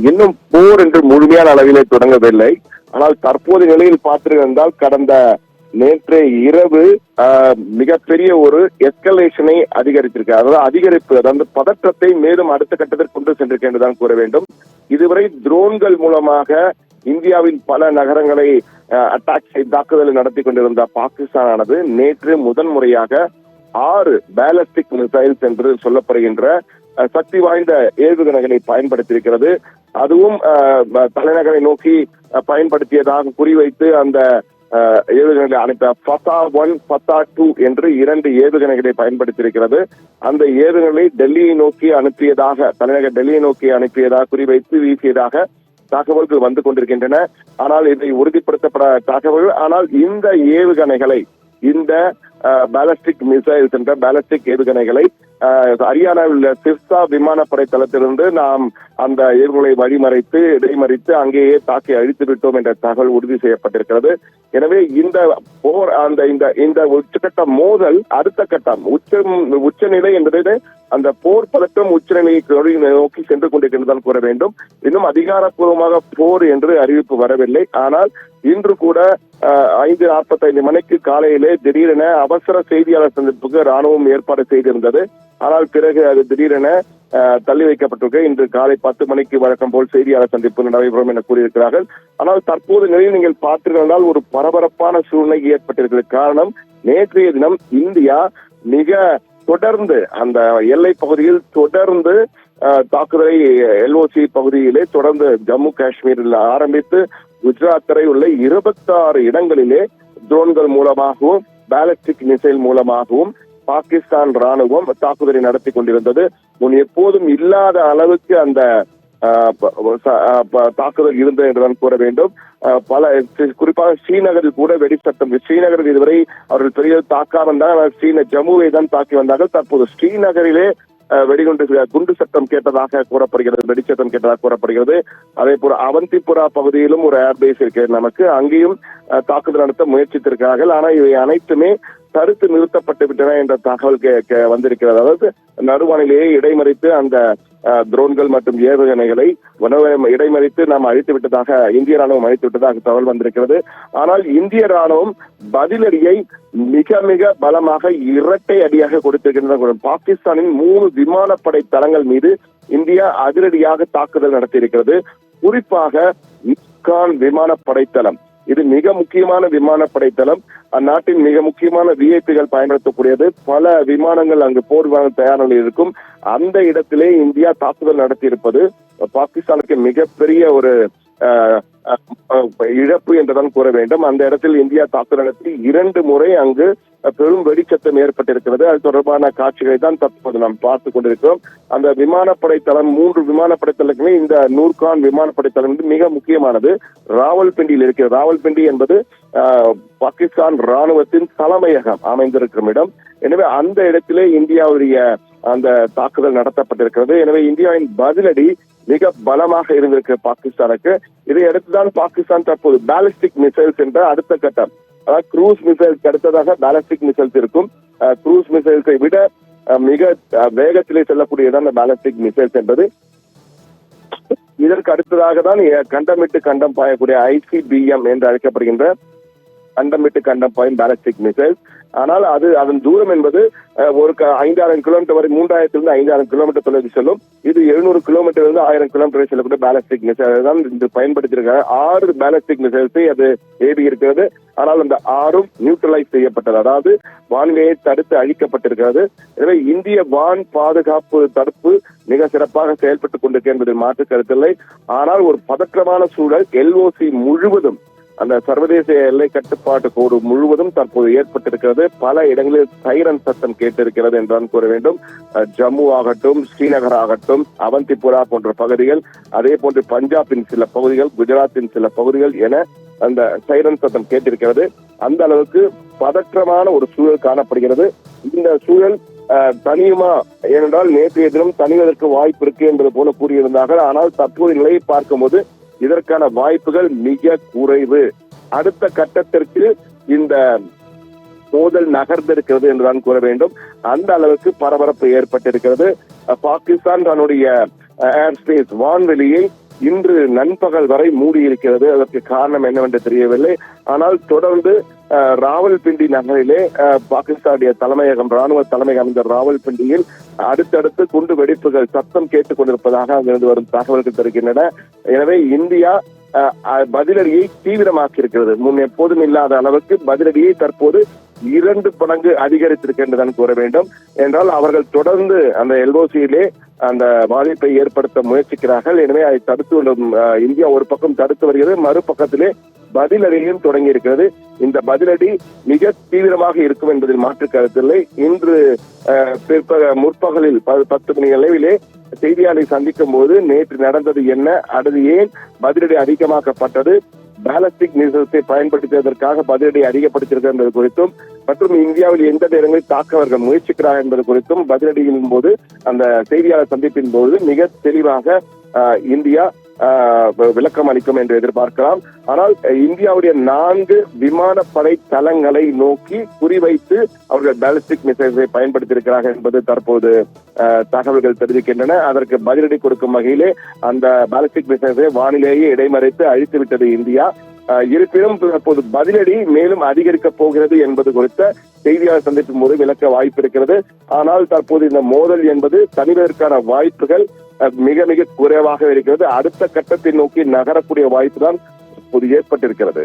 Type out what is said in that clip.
இன்னும் போர் என்று முழுமையான அளவிலே தொடங்கவில்லை. ஆனால் தற்போதைய நிலையில் பார்த்திருந்தால் கடந்த நேற்று இரவு மிகப்பெரிய ஒரு எஸ்கலேஷனை அதிகரித்திருக்கு. அதாவது அதிகரிப்பு, அதாவது பதற்றத்தை மேலும் அடுத்த கட்டத்திற்கு கொண்டு சென்றிருக்க என்றுதான் கூற வேண்டும். இதுவரை ட்ரோன்கள் மூலமாக இந்தியாவின் பல நகரங்களை தாக்குதலை நடத்தி கொண்டிருந்த பாகிஸ்தானானது நேற்று முதன்முறையாக 6 பேலஸ்டிக் மிசைல்ஸ் என்று சொல்லப்படுகின்ற சக்தி வாய்ந்த ஏவுகணைகளை பயன்படுத்தியிருக்கிறது. அதுவும் தலைநகரை நோக்கி பயன்படுத்தியதாக குறிவைத்து அந்த ஏவுகணைகளை அனுப்ப ஃபதா 1, ஃபதா 2 என்று 2 ஏவுகணைகளை பயன்படுத்தியிருக்கிறது. அந்த ஏவுகணைகளை டெல்லியை நோக்கி அனுப்பியதாக, தலைநகர் டெல்லியை நோக்கி அனுப்பியதாக குறிவைத்து வீசியதாக தகவல்கள் வந்து கொண்டிருக்கின்றன. ஆனால் இதை உறுதிப்படுத்தப்பட தகவல்கள். ஆனால் இந்த ஏவுகணைகளை, இந்த பேலஸ்டிக் மிசைல்ஸ் என்ற பேலஸ்டிக் ஏவுகணைகளை ஹரியானாவில் உள்ள சிர்சா விமானப்படை தளத்திலிருந்து நாம் அந்த ஏவுகணைகளை வழிமறைத்து இடைமறித்து அங்கேயே தாக்கி அழித்து விட்டோம் என்ற தகவல் உறுதி செய்யப்பட்டிருக்கிறது. எனவே இந்த போர், இந்த உச்சகட்ட மோதல் அடுத்த கட்டம் உச்சநிலை என்பது அந்த போர் பதட்டம் உச்சநிலையை நோக்கி சென்று கொண்டிருக்கின்றதான் கூற வேண்டும். இன்னும் அதிகாரப்பூர்வமாக போர் என்று அறிவிப்பு வரவில்லை. ஆனால் இன்று கூட 5:45 மணிக்கு காலையிலே திடீரென அவசர செய்தியாளர் சந்திப்புக்கு ராணுவம் ஏற்பாடு செய்திருந்தது. ஆனால் பிறகு அது திடீரென தள்ளி வைக்கப்பட்டிருக்கு. இன்று காலை 10 மணிக்கு வழக்கம் போல் செய்தியாளர் சந்திப்பு நடைபெறும் என கூறியிருக்கிறார்கள். ஆனால் தற்போது நிலையில் நீங்கள் பார்த்திருந்தால் ஒரு பரபரப்பான சூழ்நிலை ஏற்பட்டிருக்கிறது. காரணம், நேற்றைய தினம் இந்தியா மிக தொடர்ந்து அந்த எல்லை பகுதியில் தொடர்ந்து தாக்குதலை எல்ஓசி பகுதியிலே தொடர்ந்து ஜம்மு காஷ்மீரில் ஆரம்பித்து குஜராத் வரை உள்ள 26 இடங்களிலே ட்ரோன்கள் மூலமாகவும் பேலஸ்டிக் மிசைல் மூலமாகவும் பாகிஸ்தான் ராணுவம் தாக்குதலை நடத்தி கொண்டிருந்தது. முன் எப்போதும் இல்லாத அளவுக்கு அந்த தாக்குதல் இருந்தது என்றுதான் கூற வேண்டும். பல குறிப்பாக ஸ்ரீநகரில் கூட வெடிசத்தம், ஸ்ரீநகரில் இதுவரை அவர்கள் பெரிய தாக்காமல் தான் ஜம்முவை தான் தாக்கி வந்தார்கள். தற்போது ஸ்ரீநகரிலே குண்டு சத்தம் கேட்டதாக கூறப்படுகிறது, வெடிச்சத்தம் கேட்டதாக கூறப்படுகிறது. அதே போல அவந்திபுரா பகுதியிலும் ஒரு ஏர்பேஸ் இருக்கிறது நமக்கு, அங்கேயும் தாக்குதல் நடத்த முயற்சித்திருக்கிறார்கள். ஆனால் இவை அனைத்துமே தடுத்து நிறுத்தப்பட்டு விட்டன என்ற தகவல் வந்திருக்கிறது. அதாவது நடுவானிலேயே இடைமறித்து அந்த ட்ரோன்கள் மற்றும் ஏவுகணைகளை இடைமறித்து நாம் அழித்து விட்டதாக, இந்திய ராணுவம் அழித்து விட்டதாக தகவல் வந்திருக்கிறது. ஆனால் இந்திய ராணுவம் பதிலடியை மிக மிக பலமாக இரட்டை அடியாக கொடுத்திருக்கின்றன. பாகிஸ்தானின் 3 விமானப்படை தளங்கள் மீது இந்தியா அதிரடியாக தாக்குதல் நடத்தியிருக்கிறது. குறிப்பாக கான் விமானப்படை தளம், இது மிக முக்கியமான விமானப்படை தளம். அந்நாட்டின் மிக முக்கியமான விஐபிகள் பயன்படுத்தக்கூடியது. பல விமானங்கள் அங்கு போர் விமானம் தயார் நிலையில் இருக்கும். அந்த இடத்திலே இந்தியா தாக்குதல் நடத்தியிருப்பது பாகிஸ்தானுக்கு மிகப்பெரிய ஒரு இழப்பு என்றுதான் கூற வேண்டும். அந்த இடத்தில் இந்தியா தாக்குதல் நடத்தி 2 முறை அங்கு பெரும் வெடிச்சத்தம் ஏற்பட்டிருக்கிறது. அது தொடர்பான காட்சிகளை தான் தற்போது நாம் பார்த்துக் கொண்டிருக்கிறோம். அந்த விமானப்படை தளம், 3 விமானப்படை தளங்களுமே இந்த நூர்கான் விமானப்படை தளம் மிக முக்கியமானது. ராவல்பிண்டியில் இருக்கிறது. ராவல்பிண்டி என்பது பாகிஸ்தான் ராணுவத்தின் தலைமையகம் அமைந்திருக்கும் இடம். எனவே அந்த இடத்திலே இந்தியாவுடைய அந்த தாக்குதல் நடத்தப்பட்டிருக்கிறது. எனவே இந்தியாவின் பதிலடி மிக பலமாக இருந்திருக்கு பாகிஸ்தானுக்கு. இதை அடுத்துதான் பாகிஸ்தான் தற்போது பேலிஸ்டிக் மிசைல்ஸ் என்ற அடுத்த கட்டம், அதாவது குரூஸ் மிசைல்ஸ் அடுத்ததாக பேலிஸ்டிக் மிசைல்ஸ் இருக்கும். குரூஸ் மிசைல்ஸை விட மிக வேகத்திலே செல்லக்கூடியதான் அந்த பேலிஸ்டிக் மிசைல்ஸ் என்பது. இதற்கு அடுத்ததாக தான் கண்டம் விட்டு கண்டம் பாயக்கூடிய ICBM என்று அழைக்கப்படுகின்ற கண்டம் விட்டு கண்டம் பாயும் பேலிஸ்டிக் மிசைல்ஸ். ஆனால் அதன் தூரம் என்பது ஒரு 5,000 கிலோமீட்டர் வரை, 3,000 5,000 கிலோமீட்டர் தொலைவு செல்லும். இது 700 கிலோமீட்டர் 1000 கிலோமீட்டர் செல்லக்கூடிய பேலிஸ்டிக் மிசைல் தான் இது பயன்படுத்தியிருக்காங்க. 6 பேலிஸ்டிக் மிசைல்ஸை அது ஏவி இருக்கிறது. ஆனால் அந்த 6ம் நியூட்ரலைஸ் செய்யப்பட்டது, அதாவது வான்வெளியை தடுத்து அழிக்கப்பட்டிருக்கிறது. எனவே இந்திய வான் பாதுகாப்பு தடுப்பு மிக சிறப்பாக செயல்பட்டுக் கொண்டிருக்கிறது என்பதில் மாற்று கருத்தில்லை. ஆனால் ஒரு பதற்றமான சூழல் LOC முழுவதும், அந்த சர்வதேச எல்லை கட்டுப்பாட்டு கோடு முழுவதும் தற்போது ஏற்பட்டிருக்கிறது. பல இடங்களில் சைரன் சத்தம் கேட்டிருக்கிறது என்றுதான் கூற வேண்டும். ஜம்மு ஆகட்டும், ஸ்ரீநகர் ஆகட்டும், அவந்திபுரா போன்ற பகுதிகள், அதே போன்று பஞ்சாபின் சில பகுதிகள், குஜராத்தின் சில பகுதிகள் என அந்த சைரன் சத்தம் கேட்டிருக்கிறது. அந்த அளவுக்கு பதற்றமான ஒரு சூழல் காணப்படுகிறது. இந்த சூழல் தனியுமா, ஏனென்றால் நேற்றைய தினம் தனிவதற்கு வாய்ப்பு இருக்கு என்பது போல கூறியிருந்தார்கள். ஆனால் தற்போதைய நிலையை பார்க்கும்போது இதற்கான வாய்ப்புகள் மிக குறைவு. அடுத்த கட்டத்திற்கு இந்த மோதல் நகர்ந்திருக்கிறது என்றுதான் கூற வேண்டும். அந்த அளவுக்கு பரபரப்பு ஏற்பட்டிருக்கிறது. பாகிஸ்தான் தன்னுடைய ஏர் ஸ்பேஸ், வான்வெளியை இன்று நண்பகல் வரை மூடியிருக்கிறது. அதற்கு காரணம் என்னவென்று தெரியவில்லை. ஆனால் தொடர்ந்து ராவல்பிண்டி நகரிலே பாகிஸ்தானுடைய தலைமையகம், ராணுவ தலைமையகம் இந்த ராவல்பிண்டியில் அடுத்தடுத்து குண்டு வெடிப்புகள் சத்தம் கேட்டுக் கொண்டிருப்பதாக அங்கிருந்து வரும் தகவல்கள் தருகின்றன. எனவே இந்தியா பதிலடியை தீவிரமாக்கி இருக்கிறது. முன் எப்போதும் இல்லாத அளவுக்கு பதிலடியை தற்போது 2 மடங்கு அதிகரித்திருக்கின்றதான் கூற வேண்டும். என்றால் அவர்கள் தொடர்ந்து அந்த எல்ஓசியிலே அந்த பாதிப்பை ஏற்படுத்த முயற்சிக்கிறார்கள். எனவே அதை தடுத்து இந்தியா ஒரு பக்கம் தடுத்து வருகிறது, மறுபக்கத்திலே பதிலடியும் தொடங்கி இருக்கிறது. இந்த பதிலடி மிக தீவிரமாக இருக்கும் என்பதில் மாற்று கருத்தில்லை. இன்று முற்பகலில் 10 மணி அளவிலே செய்தியாளரை சந்திக்கும் போது நேற்று நடந்தது என்ன, அடுத்து ஏன் பதிலடி அதிகமாக்கப்பட்டது, பாலிஸ்டிக் மிசைல்ஸை பயன்படுத்தியதற்காக பதிலடி அதிகப்படுத்தியிருக்கிறது என்பது குறித்தும் மற்றும் இந்தியாவில் எந்த நேரங்களில் தாக்க அவர்கள் முயற்சிக்கிறார் என்பது குறித்தும் பதிலடியின் போது அந்த செய்தியாளர் சந்திப்பின் போது மிக தெளிவாக இந்தியா விளக்கம் அளிக்கும் என்று எதிர்பார்க்கலாம். ஆனால் இந்தியாவுடைய 4 விமானப்படை தளங்களை நோக்கி குறிவைத்து அவர்கள் பாலிஸ்டிக் மிசைல்ஸை பயன்படுத்தியிருக்கிறார்கள் என்பது தற்போது தகவல்கள் தெரிவிக்கின்றன. அதற்கு பதிலடி கொடுக்கும் வகையிலே அந்த பாலிஸ்டிக் மிசைல்ஸை வானிலேயே இடைமறைத்து அழித்துவிட்டது இந்தியா. இருப்பினும் தற்போது பதிலடி மேலும் அதிகரிக்க போகிறது என்பது குறித்த செய்தியாளர் சந்திப்பின் போது விளக்க வாய்ப்பு இருக்கிறது. ஆனால் தற்போது இந்த மோதல் என்பது தணிவதற்கான வாய்ப்புகள் மிக மிக குறைவாக இருக்கிறது. அடுத்த கட்டத்தை நோக்கி நகரக்கூடிய வாய்ப்பு தான் இப்போது ஏற்பட்டிருக்கிறது.